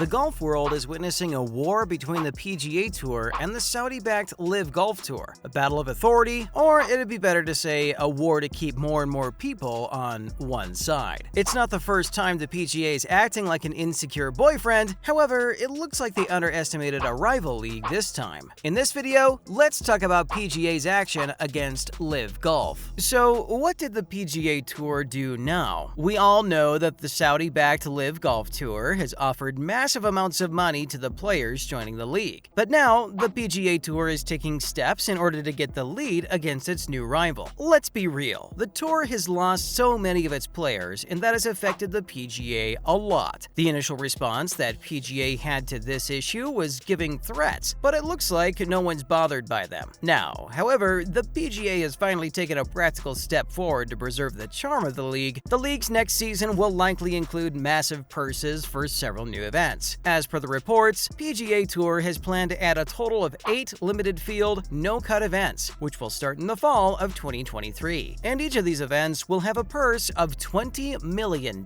The golf world is witnessing a war between the PGA Tour and the Saudi-backed LIV Golf Tour, a battle of authority, or it'd be better to say a war to keep more and more people on one side. It's not the first time the PGA is acting like an insecure boyfriend, however, it looks like they underestimated a rival league this time. In this video, let's talk about PGA's action against LIV Golf. So, what did the PGA Tour do now? We all know that the Saudi-backed LIV Golf Tour has offered massive amounts of money to the players joining the league. But now, the PGA Tour is taking steps in order to get the lead against its new rival. Let's be real, the tour has lost so many of its players, and that has affected the PGA a lot. The initial response that PGA had to this issue was giving threats, but it looks like no one's bothered by them. Now, however, the PGA has finally taken a practical step forward to preserve the charm of the league. The league's next season will likely include massive purses for several new events. As per the reports, PGA Tour has planned to add a total of 8 limited field, no-cut events, which will start in the fall of 2023. And each of these events will have a purse of $20 million.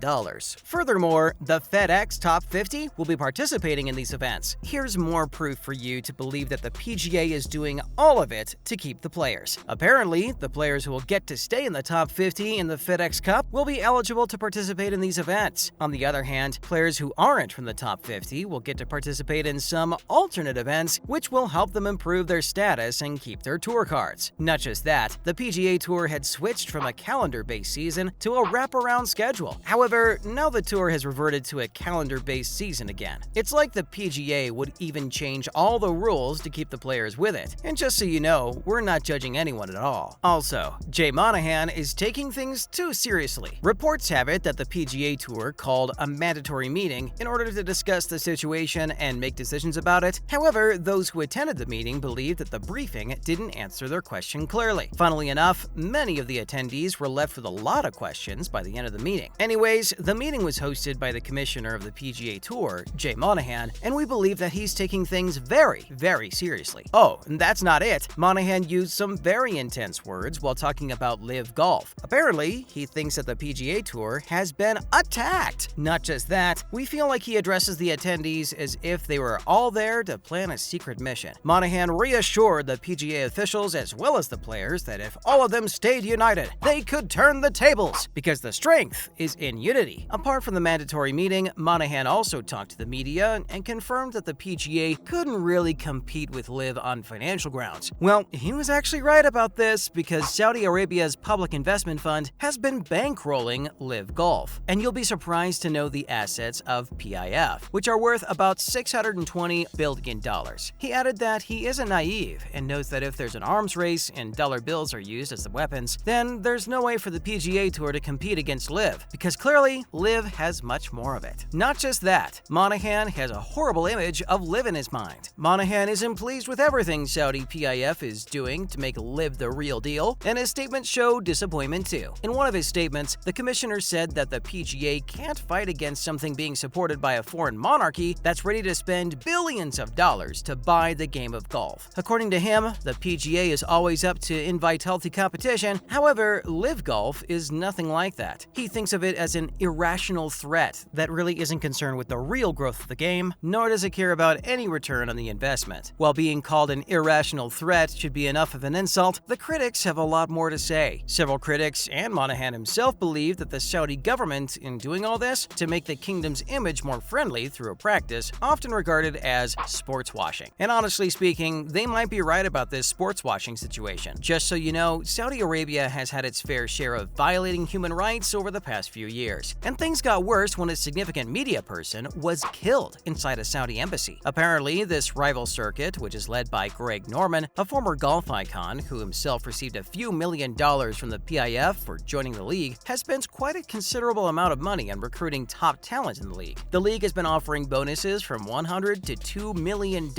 Furthermore, the FedEx Top 50 will be participating in these events. Here's more proof for you to believe that the PGA is doing all of it to keep the players. Apparently, the players who will get to stay in the Top 50 in the FedEx Cup will be eligible to participate in these events. On the other hand, players who aren't from the Top 50 will get to participate in some alternate events, which will help them improve their status and keep their tour cards. Not just that, the PGA Tour had switched from a calendar-based season to a wraparound schedule. However, now the tour has reverted to a calendar-based season again. It's like the PGA would even change all the rules to keep the players with it. And just so you know, we're not judging anyone at all. Also, Jay Monahan is taking things too seriously. Reports have it that the PGA Tour called a mandatory meeting in order to discuss the situation and make decisions about it. However, those who attended the meeting believed that the briefing didn't answer their question clearly. Funnily enough, many of the attendees were left with a lot of questions by the end of the meeting. Anyways, the meeting was hosted by the commissioner of the PGA Tour, Jay Monahan, and we believe that he's taking things very, very seriously. Oh, and that's not it. Monahan used some very intense words while talking about LIV Golf. Apparently, he thinks that the PGA Tour has been attacked. Not just that, we feel like he addresses the attendees as if they were all there to plan a secret mission. Monahan reassured the PGA officials as well as the players that if all of them stayed united, they could turn the tables, because the strength is in unity. Apart from the mandatory meeting, Monahan also talked to the media and confirmed that the PGA couldn't really compete with LIV on financial grounds. Well, he was actually right about this, because Saudi Arabia's public investment fund has been bankrolling LIV Golf. And you'll be surprised to know the assets of PIF, which are worth about $620 billion. He added that he isn't naive and knows that if there's an arms race and dollar bills are used as the weapons, then there's no way for the PGA Tour to compete against LIV, because clearly LIV has much more of it. Not just that, Monahan has a horrible image of LIV in his mind. Monahan isn't pleased with everything Saudi PIF is doing to make LIV the real deal, and his statements show disappointment too. In one of his statements, the commissioner said that the PGA can't fight against something being supported by a foreign monarchy that's ready to spend billions of dollars to buy the game of golf. According to him, the PGA is always up to invite healthy competition. However, LIV Golf is nothing like that. He thinks of it as an irrational threat that really isn't concerned with the real growth of the game, nor does it care about any return on the investment. While being called an irrational threat should be enough of an insult, the critics have a lot more to say. Several critics, and Monahan himself, believe that the Saudi government, in doing all this to make the kingdom's image more friendly through a practice often regarded as sports washing. And honestly speaking, they might be right about this sports washing situation. Just so you know, Saudi Arabia has had its fair share of violating human rights over the past few years. And things got worse when a significant media person was killed inside a Saudi embassy. Apparently, this rival circuit, which is led by Greg Norman, a former golf icon who himself received a few $1 million from the PIF for joining the league, has spent quite a considerable amount of money on recruiting top talent in the league. The league has been offering bonuses from $100 to $2 million,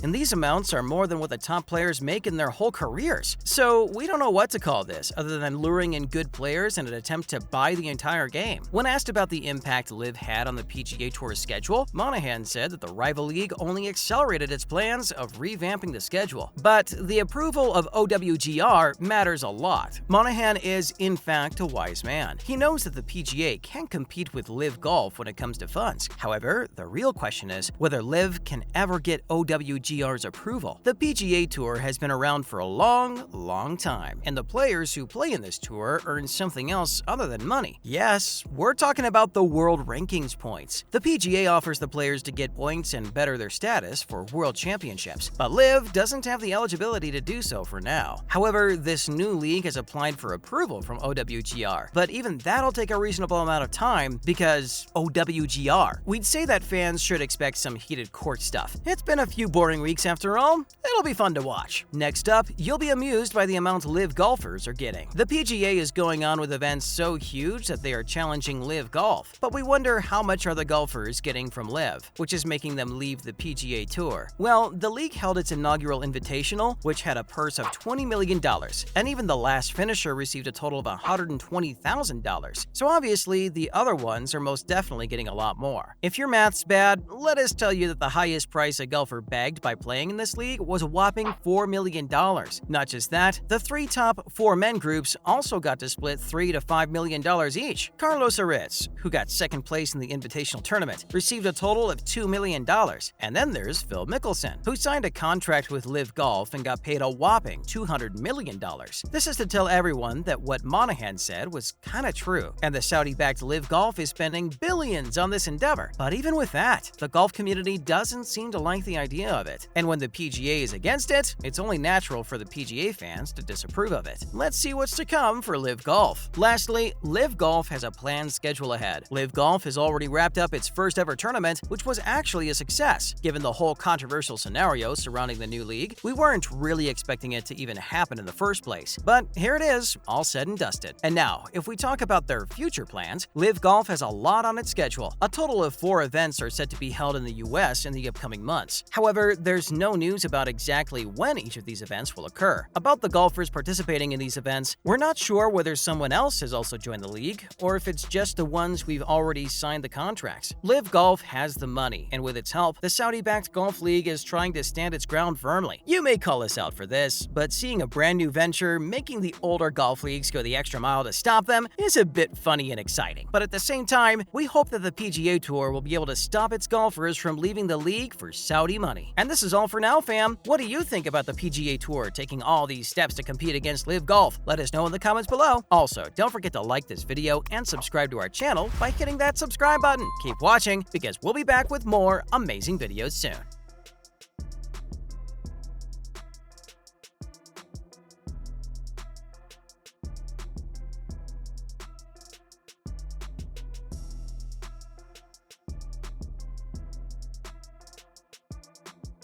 and these amounts are more than what the top players make in their whole careers. So we don't know what to call this other than luring in good players in an attempt to buy the entire game. When asked about the impact LIV had on the PGA Tour's schedule, Monahan said that the rival league only accelerated its plans of revamping the schedule. But the approval of OWGR matters a lot. Monahan is, in fact, a wise man. He knows that the PGA can compete with LIV Golf when it comes to funds. However, However, the real question is whether LIV can ever get OWGR's approval. The PGA Tour has been around for a long time, and the players who play in this tour earn something else other than money. Yes, we're talking about the World Rankings points. The PGA offers the players to get points and better their status for World Championships, but LIV doesn't have the eligibility to do so for now. However, this new league has applied for approval from OWGR, but even that'll take a reasonable amount of time because OWGR. We'd say that fans should expect some heated court stuff. It's been a few boring weeks after all. It'll be fun to watch. Next up, you'll be amused by the amount LIV golfers are getting. The PGA is going on with events so huge that they are challenging LIV Golf, but we wonder how much are the golfers getting from LIV, which is making them leave the PGA Tour. Well, the league held its inaugural Invitational, which had a purse of $20 million, and even the last finisher received a total of $120,000. So obviously, the other ones are most definitely getting a lot more. If your math's bad, let us tell you that the highest price a golfer bagged by playing in this league was a whopping $4 million. Not just that, the three top 4 men groups also got to split $3 to $5 million each. Carlos Aritz, who got second place in the Invitational Tournament, received a total of $2 million. And then there's Phil Mickelson, who signed a contract with LIV Golf and got paid a whopping $200 million. This is to tell everyone that what Monahan said was kinda true, and the Saudi-backed LIV Golf is spending billions on this endeavor. But even with that, the golf community doesn't seem to like the idea of it. And when the PGA is against it, it's only natural for the PGA fans to disapprove of it. Let's see what's to come for LIV Golf. Lastly, LIV Golf has a planned schedule ahead. LIV Golf has already wrapped up its first ever tournament, which was actually a success. Given the whole controversial scenario surrounding the new league, we weren't really expecting it to even happen in the first place. But here it is, all said and dusted. And now, if we talk about their future plans, LIV Golf has a lot on its schedule. A total of 4 events are set to be held in the US in the upcoming months. However, there's no news about exactly when each of these events will occur. About the golfers participating in these events, we're not sure whether someone else has also joined the league, or if it's just the ones we've already signed the contracts. LIV Golf has the money, and with its help, the Saudi-backed golf league is trying to stand its ground firmly. You may call us out for this, but seeing a brand new venture making the older golf leagues go the extra mile to stop them is a bit funny and exciting. But at the same time, we hope that the PGA Tour will be able to stop its golfers from leaving the league for Saudi money. And this is all for now, fam. What do you think about the PGA Tour taking all these steps to compete against LIV Golf? Let us know in the comments below. Also, don't forget to like this video and subscribe to our channel by hitting that subscribe button. Keep watching, because we'll be back with more amazing videos soon.